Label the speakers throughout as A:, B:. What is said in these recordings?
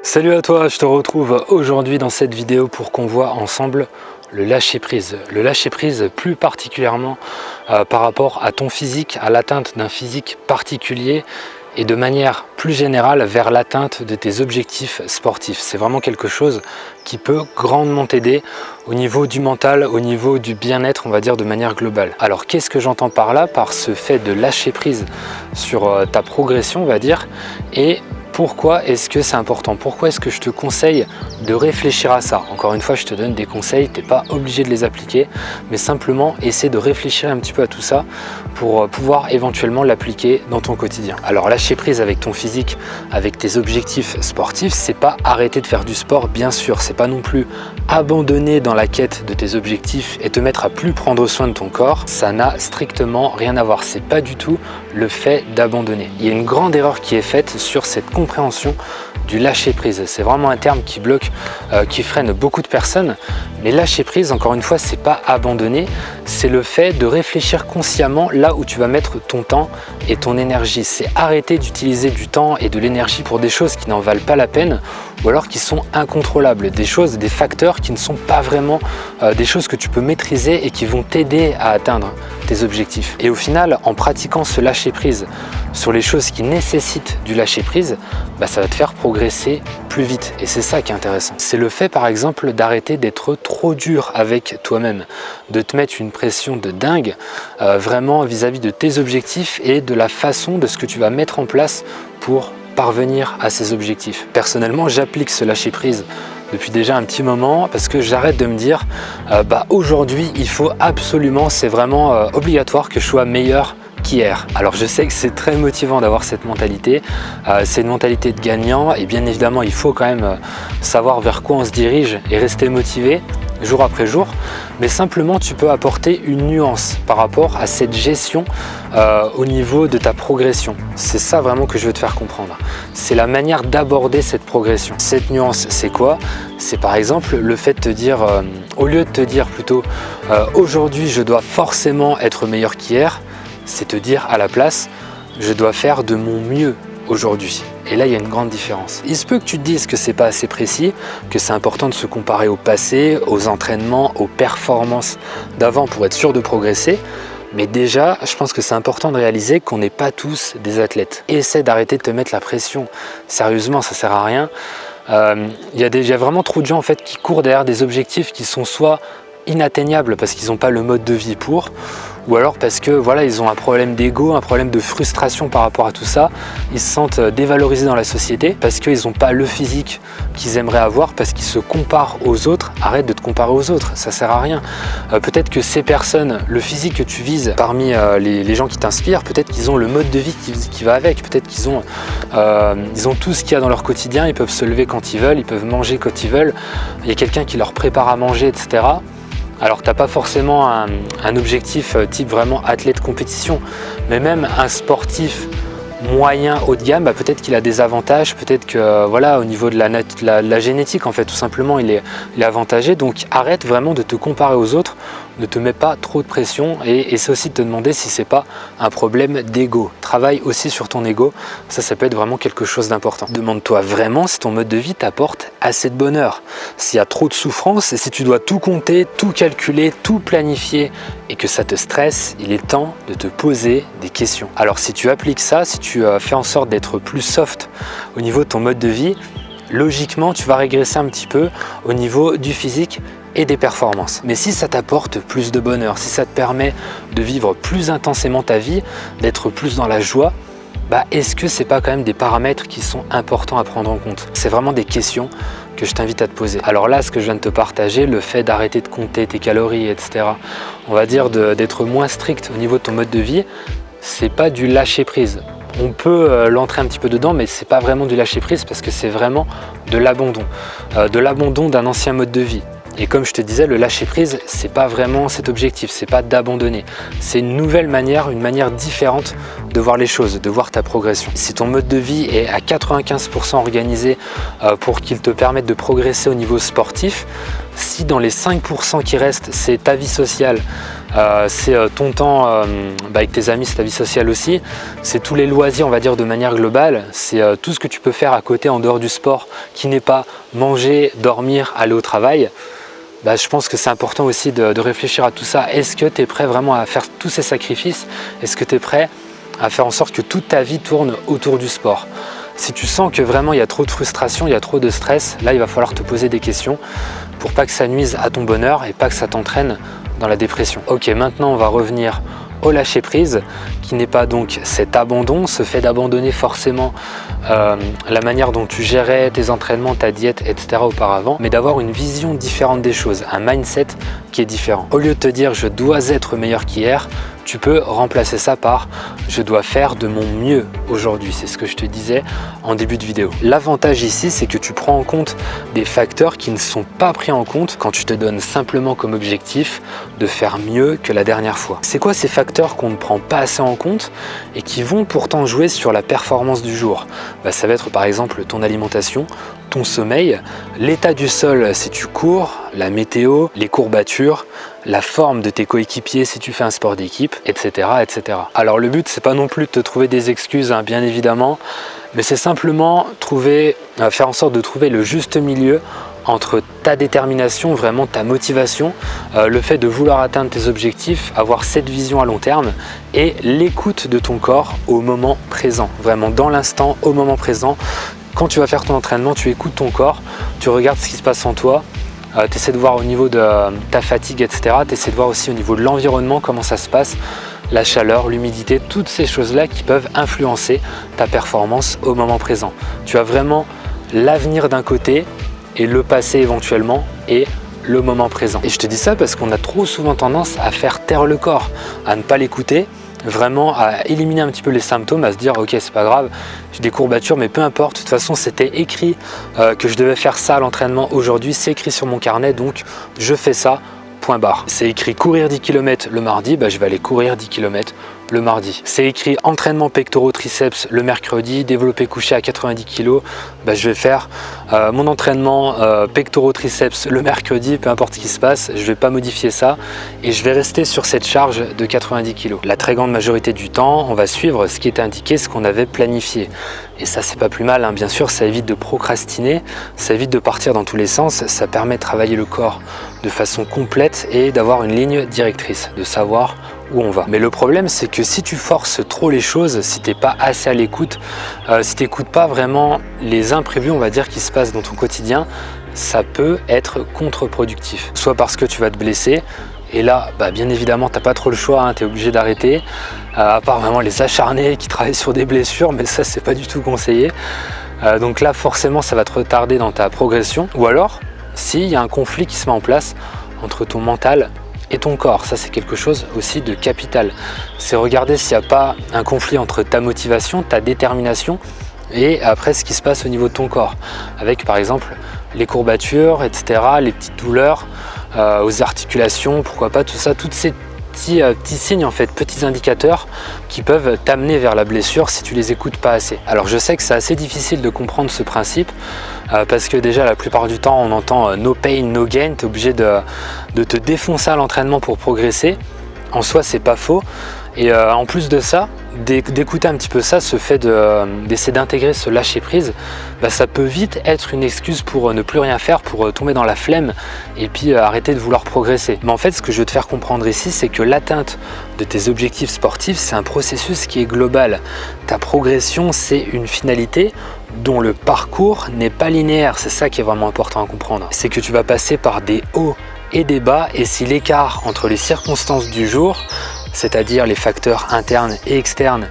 A: Salut à toi, je te retrouve aujourd'hui dans cette vidéo pour qu'on voit ensemble le lâcher prise. Le lâcher prise plus particulièrement par rapport à ton physique, à l'atteinte d'un physique particulier et de manière plus générale vers l'atteinte de tes objectifs sportifs. C'est vraiment quelque chose qui peut grandement t'aider au niveau du mental, au niveau du bien-être, on va dire de manière globale. Alors qu'est-ce que j'entends par là, par ce fait de lâcher prise sur ta progression, on va dire, et pourquoi est-ce que c'est important? Pourquoi est-ce que je te conseille de réfléchir à ça? Encore une fois, je te donne des conseils, tu n'es pas obligé de les appliquer, mais simplement essaie de réfléchir un petit peu à tout ça pour pouvoir éventuellement l'appliquer dans ton quotidien. Alors lâcher prise avec ton physique, avec tes objectifs sportifs, c'est pas arrêter de faire du sport, bien sûr, c'est pas non plus abandonner dans la quête de tes objectifs et te mettre à plus prendre soin de ton corps. Ça n'a strictement rien à voir, c'est pas du tout le fait d'abandonner. Il y a une grande erreur qui est faite sur cette compréhension du lâcher prise. C'est vraiment un terme qui bloque, qui freine beaucoup de personnes. Mais lâcher prise, encore une fois, c'est pas abandonner, c'est le fait de réfléchir consciemment là où tu vas mettre ton temps et ton énergie. C'est arrêter d'utiliser du temps et de l'énergie pour des choses qui n'en valent pas la peine ou alors qui sont incontrôlables, des choses, des facteurs qui ne sont pas vraiment des choses que tu peux maîtriser et qui vont t'aider à atteindre tes objectifs. Et au final, en pratiquant ce lâcher prise sur les choses qui nécessitent du lâcher prise, ça va te faire progresser plus vite et c'est ça qui est intéressant. C'est le fait par exemple d'arrêter d'être trop dur avec toi-même, de te mettre une pression de dingue vraiment vis-à-vis de tes objectifs et de la façon de ce que tu vas mettre en place pour parvenir à ces objectifs. Personnellement, j'applique ce lâcher prise depuis déjà un petit moment parce que j'arrête de me dire aujourd'hui il faut absolument, c'est vraiment obligatoire que je sois meilleur qu'hier. Alors je sais que c'est très motivant d'avoir cette mentalité, c'est une mentalité de gagnant et bien évidemment il faut quand même savoir vers quoi on se dirige et rester motivé jour après jour, mais simplement tu peux apporter une nuance par rapport à cette gestion au niveau de ta progression. C'est ça vraiment que je veux te faire comprendre. C'est la manière d'aborder cette progression. Cette nuance, c'est quoi? C'est par exemple le fait de te dire, au lieu de te dire plutôt aujourd'hui je dois forcément être meilleur qu'hier, c'est te dire à la place je dois faire de mon mieux aujourd'hui. Et là, il y a une grande différence. Il se peut que tu te dises que c'est pas assez précis, que c'est important de se comparer au passé, aux entraînements, aux performances d'avant pour être sûr de progresser. Mais déjà, je pense que c'est important de réaliser qu'on n'est pas tous des athlètes. Essaie d'arrêter de te mettre la pression. Sérieusement, ça sert à rien. Il y a vraiment trop de gens en fait qui courent derrière des objectifs qui sont soit inatteignables parce qu'ils n'ont pas le mode de vie pour, ou alors parce que voilà, ils ont un problème d'ego, un problème de frustration par rapport à tout ça. Ils se sentent dévalorisés dans la société parce qu'ils n'ont pas le physique qu'ils aimeraient avoir, parce qu'ils se comparent aux autres. Arrête de te comparer aux autres, ça sert à rien. Peut-être que ces personnes, le physique que tu vises parmi les gens qui t'inspirent, peut-être qu'ils ont le mode de vie qui va avec, peut-être qu'ils ont, ils ont tout ce qu'il y a dans leur quotidien, ils peuvent se lever quand ils veulent, ils peuvent manger quand ils veulent, il y a quelqu'un qui leur prépare à manger, etc. Alors tu n'as pas forcément un objectif type vraiment athlète compétition, mais même un sportif moyen haut de gamme, peut-être qu'il a des avantages, peut-être que voilà, au niveau de la génétique en fait, tout simplement il est avantagé. Donc arrête vraiment de te comparer aux autres, ne te mets pas trop de pression et essaie aussi de te demander si c'est pas un problème d'ego. Travaille aussi sur ton ego, ça peut être vraiment quelque chose d'important. Demande-toi vraiment si ton mode de vie t'apporte assez de bonheur, s'il y a trop de souffrance et si tu dois tout compter, tout calculer, tout planifier et que ça te stresse, il est temps de te poser des questions. Alors si tu appliques ça, si tu fais en sorte d'être plus soft au niveau de ton mode de vie, logiquement tu vas régresser un petit peu au niveau du physique et des performances. Mais si ça t'apporte plus de bonheur, si ça te permet de vivre plus intensément ta vie, d'être plus dans la joie, est-ce que c'est pas quand même des paramètres qui sont importants à prendre en compte? C'est vraiment des questions que je t'invite à te poser. Alors là, ce que je viens de te partager, le fait d'arrêter de compter tes calories, etc., on va dire d'être moins strict au niveau de ton mode de vie, c'est pas du lâcher prise. On peut l'entrer un petit peu dedans, mais c'est pas vraiment du lâcher prise parce que c'est vraiment de l'abandon d'un ancien mode de vie. Et comme je te disais, le lâcher prise, c'est pas vraiment cet objectif, c'est pas d'abandonner. C'est une nouvelle manière, une manière différente de voir les choses, de voir ta progression. Si ton mode de vie est à 95% organisé pour qu'il te permette de progresser au niveau sportif, si dans les 5% qui restent, c'est ta vie sociale, c'est ton temps avec tes amis, c'est ta vie sociale aussi, c'est tous les loisirs on va dire de manière globale, c'est tout ce que tu peux faire à côté en dehors du sport qui n'est pas manger, dormir, aller au travail. Je pense que c'est important aussi de réfléchir à tout ça. Est-ce que tu es prêt vraiment à faire tous ces sacrifices? Est-ce que tu es prêt à faire en sorte que toute ta vie tourne autour du sport? Si tu sens que vraiment il y a trop de frustration, il y a trop de stress, là il va falloir te poser des questions pour pas que ça nuise à ton bonheur et pas que ça t'entraîne dans la dépression. Ok, maintenant on va revenir au lâcher prise, qui n'est pas donc cet abandon, ce fait d'abandonner forcément la manière dont tu gérais tes entraînements, ta diète, etc. auparavant, mais d'avoir une vision différente des choses, un mindset qui est différent. Au lieu de te dire je dois être meilleur qu'hier, tu peux remplacer ça par je dois faire de mon mieux aujourd'hui. C'est ce que je te disais en début de vidéo. L'avantage ici, c'est que tu prends en compte des facteurs qui ne sont pas pris en compte quand tu te donnes simplement comme objectif de faire mieux que la dernière fois. C'est quoi ces facteurs qu'on ne prend pas assez en compte et qui vont pourtant jouer sur la performance du jour? Ça va être par exemple ton alimentation, ton sommeil, l'état du sol si tu cours, la météo, les courbatures, la forme de tes coéquipiers si tu fais un sport d'équipe, etc., etc. Alors le but, c'est pas non plus de te trouver des excuses, hein, bien évidemment, mais c'est simplement faire en sorte de trouver le juste milieu entre ta détermination, vraiment ta motivation, le fait de vouloir atteindre tes objectifs, avoir cette vision à long terme et l'écoute de ton corps au moment présent, vraiment dans l'instant, au moment présent. Quand tu vas faire ton entraînement, tu écoutes ton corps, tu regardes ce qui se passe en toi, tu essaies de voir au niveau de ta fatigue, etc. Tu essaies de voir aussi au niveau de l'environnement comment ça se passe, la chaleur, l'humidité, toutes ces choses-là qui peuvent influencer ta performance au moment présent. Tu as vraiment l'avenir d'un côté et le passé éventuellement et le moment présent. Et je te dis ça parce qu'on a trop souvent tendance à faire taire le corps, à ne pas l'écouter, vraiment à éliminer un petit peu les symptômes, à se dire ok c'est pas grave, j'ai des courbatures mais peu importe, de toute façon c'était écrit que je devais faire ça à l'entraînement aujourd'hui, c'est écrit sur mon carnet donc je fais ça, point barre. C'est écrit courir 10 km le mardi, je vais aller courir 10 km le mardi. C'est écrit entraînement pectoraux triceps le mercredi, développé couché à 90 kg, je vais faire mon entraînement pectoraux triceps le mercredi, peu importe ce qui se passe, je vais pas modifier ça et je vais rester sur cette charge de 90 kg. La très grande majorité du temps, on va suivre ce qui était indiqué, ce qu'on avait planifié. Et ça c'est pas plus mal, hein. Bien sûr ça évite de procrastiner, ça évite de partir dans tous les sens, ça permet de travailler le corps de façon complète et d'avoir une ligne directrice, de savoir où on va. Mais le problème c'est que si tu forces trop les choses, si tu n'es pas assez à l'écoute, si tu n'écoutes pas vraiment les imprévus on va dire qui se passent dans ton quotidien, ça peut être contre-productif. Soit parce que tu vas te blesser, et là bien évidemment tu n'as pas trop le choix, hein, tu es obligé d'arrêter, à part vraiment les acharnés qui travaillent sur des blessures, mais ça c'est pas du tout conseillé. Donc là forcément ça va te retarder dans ta progression, ou alors s'il y a un conflit qui se met en place entre ton mental et ton corps, ça c'est quelque chose aussi de capital. C'est regarder s'il n'y a pas un conflit entre ta motivation, ta détermination et après ce qui se passe au niveau de ton corps, avec par exemple les courbatures, etc., les petites douleurs aux articulations, pourquoi pas tout ça, toutes ces petits signes en fait, petits indicateurs qui peuvent t'amener vers la blessure si tu les écoutes pas assez. Alors je sais que c'est assez difficile de comprendre ce principe parce que déjà la plupart du temps on entend no pain no gain, tu es obligé de te défoncer à l'entraînement pour progresser. En soi c'est pas faux et en plus de ça, d'écouter un petit peu ça, ce fait d'essayer d'intégrer ce lâcher prise, ça peut vite être une excuse pour ne plus rien faire, pour tomber dans la flemme et puis arrêter de vouloir progresser. Mais en fait ce que je veux te faire comprendre ici, c'est que l'atteinte de tes objectifs sportifs, c'est un processus qui est global. Ta progression, c'est une finalité dont le parcours n'est pas linéaire. C'est ça qui est vraiment important à comprendre. C'est que tu vas passer par des hauts et des bas, et si l'écart entre les circonstances du jour, c'est-à-dire les facteurs internes et externes,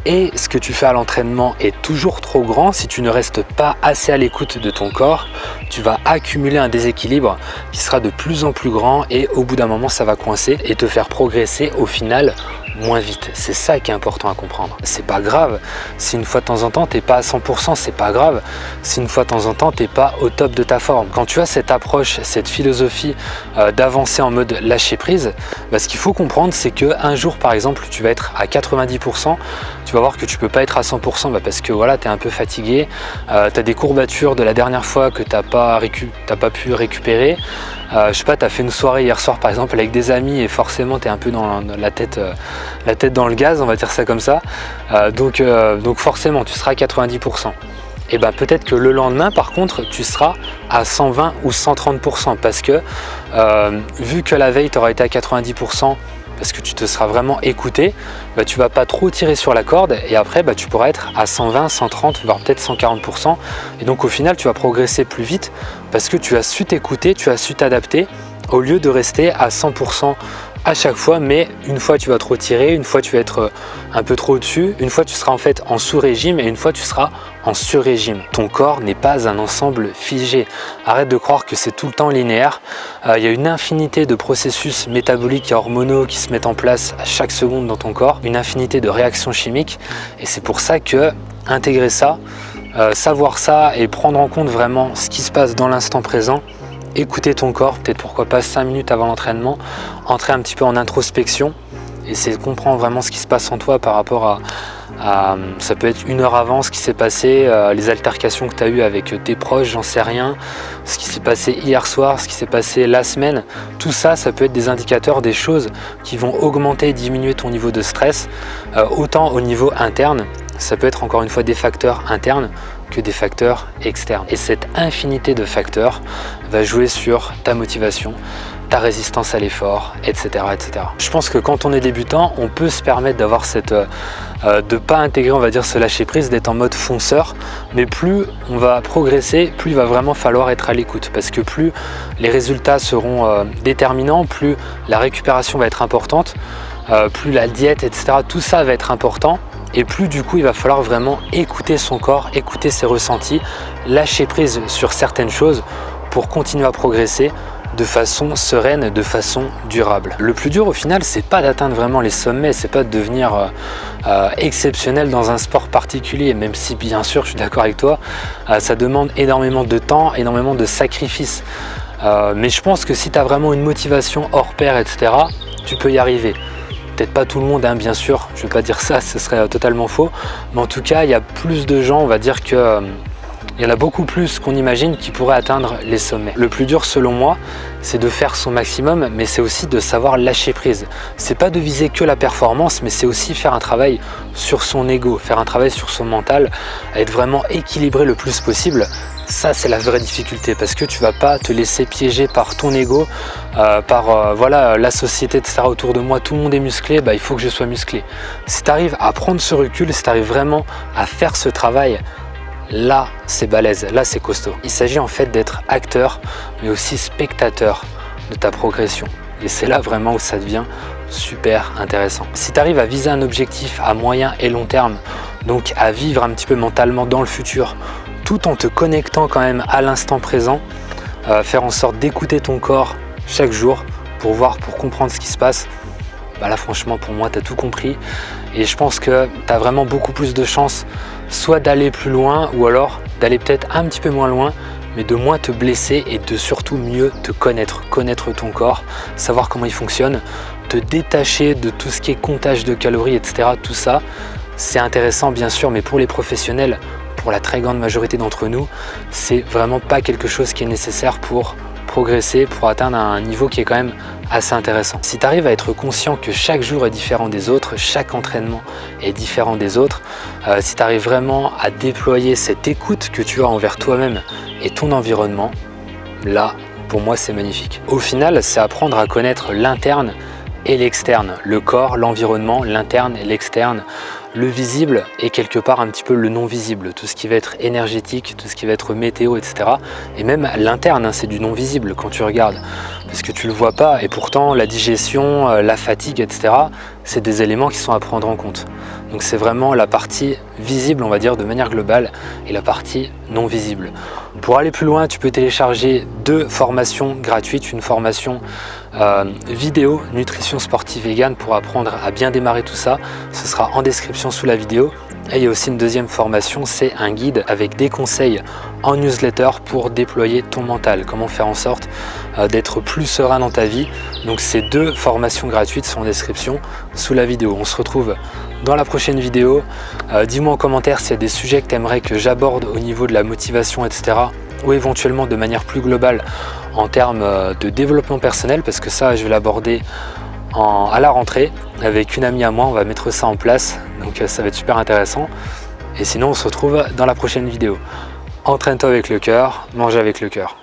A: et ce que tu fais à l'entraînement est toujours trop grand, si tu ne restes pas assez à l'écoute de ton corps, tu vas accumuler un déséquilibre qui sera de plus en plus grand et au bout d'un moment ça va coincer et te faire progresser au final moins vite. C'est ça qui est important à comprendre. C'est pas grave si une fois de temps en temps t'es pas à 100%, c'est pas grave si une fois de temps en temps t'es pas au top de ta forme. Quand tu as cette approche, cette philosophie d'avancer en mode lâcher prise, ce qu'il faut comprendre c'est que un jour par exemple tu vas être à 90%, tu vas voir que tu peux pas être à 100% parce que voilà, tu es un peu fatigué, tu as des courbatures de la dernière fois que tu n'as pas pu récupérer, je sais pas, tu as fait une soirée hier soir par exemple avec des amis et forcément tu es un peu dans la tête dans le gaz, on va dire ça comme ça, donc forcément tu seras à 90%. Et ben peut-être que le lendemain par contre tu seras à 120 ou 130% parce que vu que la veille tu auras été à 90%, parce que tu te seras vraiment écouté, bah, tu vas pas trop tirer sur la corde et après bah, tu pourras être à 120, 130, voire peut-être 140%. Et donc au final tu vas progresser plus vite parce que tu as su t'écouter, tu as su t'adapter au lieu de rester à 100% à chaque fois, mais une fois tu vas trop tirer, une fois tu vas être un peu trop au-dessus, une fois tu seras en fait en sous-régime et une fois tu seras en sur-régime. Ton corps n'est pas un ensemble figé. Arrête de croire que c'est tout le temps linéaire. Il y a une infinité de processus métaboliques et hormonaux qui se mettent en place à chaque seconde dans ton corps, une infinité de réactions chimiques et c'est pour ça que intégrer ça, savoir ça et prendre en compte vraiment ce qui se passe dans l'instant présent, écouter ton corps, peut-être pourquoi pas 5 minutes avant l'entraînement, entrer un petit peu en introspection, essayer de comprendre vraiment ce qui se passe en toi par rapport à ça peut être 1 heure avant, ce qui s'est passé, les altercations que tu as eues avec tes proches, j'en sais rien, ce qui s'est passé hier soir, ce qui s'est passé la semaine, tout ça, ça peut être des indicateurs, des choses qui vont augmenter et diminuer ton niveau de stress, autant au niveau interne, ça peut être encore une fois des facteurs internes que des facteurs externes. Et cette infinité de facteurs va jouer sur ta motivation, ta résistance à l'effort, etc., etc. Je pense que quand on est débutant, on peut se permettre d'avoir cette de pas intégrer, on va dire, ce lâcher prise, d'être en mode fonceur, mais plus on va progresser, plus il va vraiment falloir être à l'écoute, parce que plus les résultats seront déterminants, plus la récupération va être importante, plus la diète, etc., tout ça va être important. Et plus du coup il va falloir vraiment écouter son corps, écouter ses ressentis, lâcher prise sur certaines choses pour continuer à progresser de façon sereine, de façon durable. Le plus dur au final, c'est pas d'atteindre vraiment les sommets, c'est pas de devenir exceptionnel dans un sport particulier, même si bien sûr je suis d'accord avec toi, ça demande énormément de temps, énormément de sacrifices. Mais je pense que si tu as vraiment une motivation hors pair, etc., tu peux y arriver. Peut-être pas tout le monde, hein, bien sûr, je ne vais pas dire ça, ce serait totalement faux, mais en tout cas, il y a plus de gens, on va dire que il y en a beaucoup plus qu'on imagine qui pourraient atteindre les sommets. Le plus dur selon moi, c'est de faire son maximum, mais c'est aussi de savoir lâcher prise. C'est pas de viser que la performance, mais c'est aussi faire un travail sur son ego, faire un travail sur son mental, être vraiment équilibré le plus possible. Ça, c'est la vraie difficulté parce que tu vas pas te laisser piéger par ton ego, voilà, la société, etc. autour de moi, tout le monde est musclé, bah, il faut que je sois musclé. Si tu arrives à prendre ce recul, si tu arrives vraiment à faire ce travail, là, c'est balèze, là, c'est costaud. Il s'agit en fait d'être acteur, mais aussi spectateur de ta progression. Et c'est là vraiment où ça devient super intéressant. Si tu arrives à viser un objectif à moyen et long terme, donc à vivre un petit peu mentalement dans le futur, tout en te connectant quand même à l'instant présent, faire en sorte d'écouter ton corps chaque jour pour comprendre ce qui se passe, bah là franchement pour moi tu as tout compris et je pense que tu as vraiment beaucoup plus de chances soit d'aller plus loin ou alors d'aller peut-être un petit peu moins loin, mais de moins te blesser et de surtout mieux te connaître ton corps, savoir comment il fonctionne, te détacher de tout ce qui est comptage de calories, etc. Tout ça, c'est intéressant bien sûr, mais pour les professionnels, pour la très grande majorité d'entre nous, c'est vraiment pas quelque chose qui est nécessaire pour progresser, pour atteindre un niveau qui est quand même assez intéressant. Si tu arrives à être conscient que chaque jour est différent des autres, chaque entraînement est différent des autres, si tu arrives vraiment à déployer cette écoute que tu as envers toi-même et ton environnement, là, pour moi, c'est magnifique. Au final, c'est apprendre à connaître l'interne et l'externe, le corps, l'environnement, l'interne et l'externe, le visible et quelque part un petit peu le non visible, tout ce qui va être énergétique, tout ce qui va être météo, etc. Et même l'interne, hein, c'est du non visible quand tu regardes, parce que tu le vois pas et pourtant la digestion, la fatigue, etc. c'est des éléments qui sont à prendre en compte. Donc c'est vraiment la partie visible, on va dire, de manière globale et la partie non visible. Pour aller plus loin, tu peux télécharger 2 formations gratuites, une formation vidéo nutrition sportive vegan pour apprendre à bien démarrer tout ça, ce sera en description sous la vidéo. Et il y a aussi une deuxième formation, c'est un guide avec des conseils en newsletter pour déployer ton mental, comment faire en sorte d'être plus serein dans ta vie. Donc ces 2 formations gratuites sont en description sous la vidéo. On se retrouve dans la prochaine vidéo. Dis-moi en commentaire s'il y a des sujets que tu aimerais que j'aborde au niveau de la motivation, etc. ou éventuellement de manière plus globale en termes de développement personnel, parce que ça je vais l'aborder à la rentrée avec une amie à moi, on va mettre ça en place, donc ça va être super intéressant. Et sinon on se retrouve dans la prochaine vidéo. Entraîne-toi avec le cœur, mange avec le cœur.